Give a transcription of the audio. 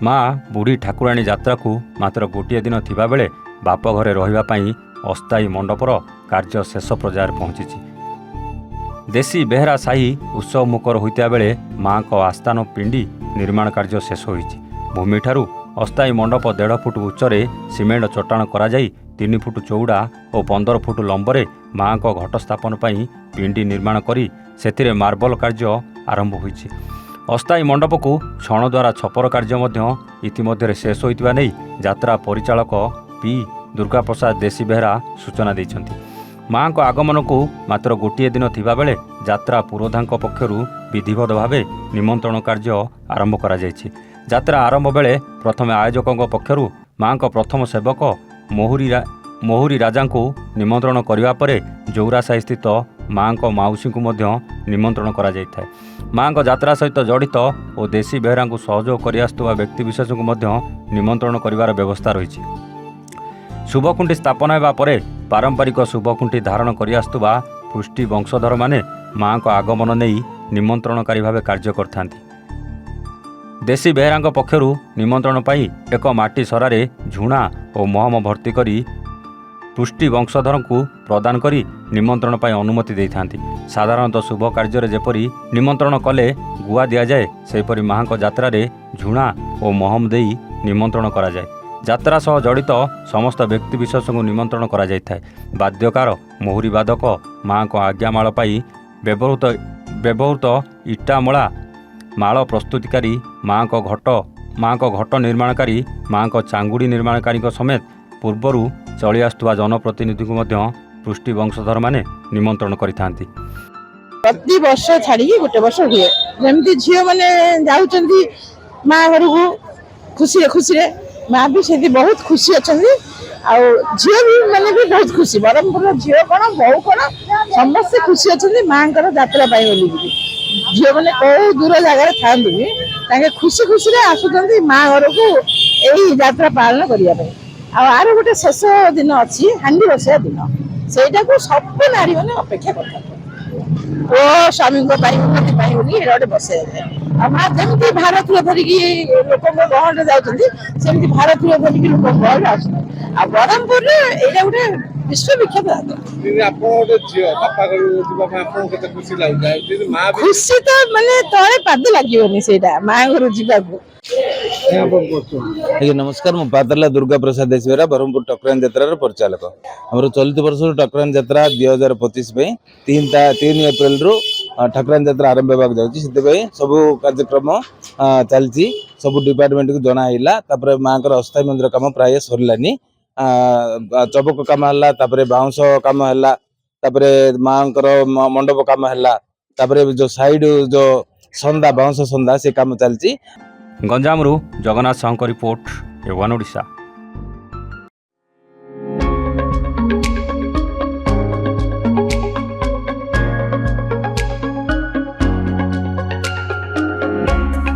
माँ बुढ़ी ठाकुराणी यात्रा को मात्र गोटे दिन थिबा बेले बाप घरे रहिबा पई अस्थायी मंडपर कार्य शेष पर्यायर पहुंची। देशी बेहरा साही उत्सव मुखर होता बेले माँ को आस्थान पिंडी निर्माण कार्य शेष होईछि। भूमि ठारू अस्थायी मंडप 1.5 फुट उच्चरे सीमेंट चट्टाण करा जाई 3 फुट चौड़ा और 15 फुट लंबरे माँ को घट स्थापन पई पिंडी निर्माण करी सेथिरे मार्बल कार्य आरंभ होईछि। अस्थायी मंडप को छण द्वारा छपर कार्य मध्य इतिमध्य शेष होइतिबा नै यात्रा परिचालक पी दुर्गा प्रसाद देशी बेहरा सूचना दैछन्ति। माँ को आगमन को मात्र गोटे दिन थिबा बेले यात्रा पुरोधांक पक्षरु विधिवत भावे निमंत्रण कार्य आरंभ करा जायछि। यात्रा आरंभ बेले प्रथमे आयोजकों पक्षरु माँ को प्रथम सेवक मोहुरी राजा को निमंत्रण करने पर जौरासाही स्थित माँ को माउसी को मध्य निमंत्रण करा जायଥାଏ। माँ को यात्रा सहित जड़ित और देशी बेहरा को सहयोग कर व्यक्तिविशेष को मध्य निमंत्रण करिवार व्यवस्था रही। शुभखुंटी स्थापन होगा पर पारंपरिक शुभखुंटी धारण कर पृष्टि वंशधर माने माँ को आगमन नहीं निमंत्रणकारी भाव कार्य करथांती। देशी बेहरा पक्षरु निमंत्रण पाई एक माटी सरारे झुणा और महम भर्ती करी पृष्टि वंशधर को प्रदान करी निमंत्रण पाई अनुमति देइथांती। साधारणतः शुभ कार्य जेपरी निमंत्रण कले गुआ दिया जाए सेपरी माँ को यात्रा रे झुणा और महम देई निमंत्रण करा जाए। यात्रा सह जड़ित समस्त व्यक्तिविशेष को निमंत्रण करा जायଥାଏ। वाद्यकार मोहुरी वादक माँ को आज्ञामाल पाई व्यवहृत इटामला माल प्रस्तुतिकारी माँ को घट निर्माणकारी माँ को चांगुड़ी निर्माणकारी समेत पूर्वरु चली आसुवा जनप्रतिनिधि को मध्य पृष्टि वंशधर माने निमंत्रण करिथांती। प्रति वर्ष छाड़ी गोटे वर्ष हुए जमती झील मैंने जाऊँगी माँ घर को खुशी खुशी माँ भी से बहुत खुशी अच्छा झील भी मैंने भी बहुत खुशी ब्रह्मपुर झील कौन बहु कौन समस्ते खुशी अच्छा माँ यात्रा बोली झील मैंने कौ दूर जगार था खुशी खुशी आसुँच माँ घर को यही यात्रा पालन करने आर गोटे शेष दिन अच्छी हांडी बसैया दिन सेटा को सब नारी मैंने अपेक्षा कर स्वामी गोटे बसैया जाए माँ जमी भारत धरिकी लोक गहन जाती भारत धरिकी लोक गहन आस ब्रह्मपुर यहाँ गोटे विश्वविख्यात खुशी तो मानने तले पाद लगे से माँ घर जावाक। नमस्कार मु पातला दुर्गा प्रसाद देशी बेहरा ब्रह्मपुर ठकुराणी यात्रा परिचालक। आम चलित वर्ष ठकुराणी यात्रा 2025 3 एप्रिल रु ठकुराणी यात्रा आरंभ होगा जाऊँगी सब कार्यक्रम चलती सब डिपार्टमेंट को जनाइला माँ को अस्थायी मंदिर कम प्राय सरलानी चबक कम है बाउंस कम है माँ मंडप कम है जो साइड जो संदा बाउंस संदा से कम चलती। गंजामरू जगन्नाथ साहू रिपोर्ट ए1 ओडिशा।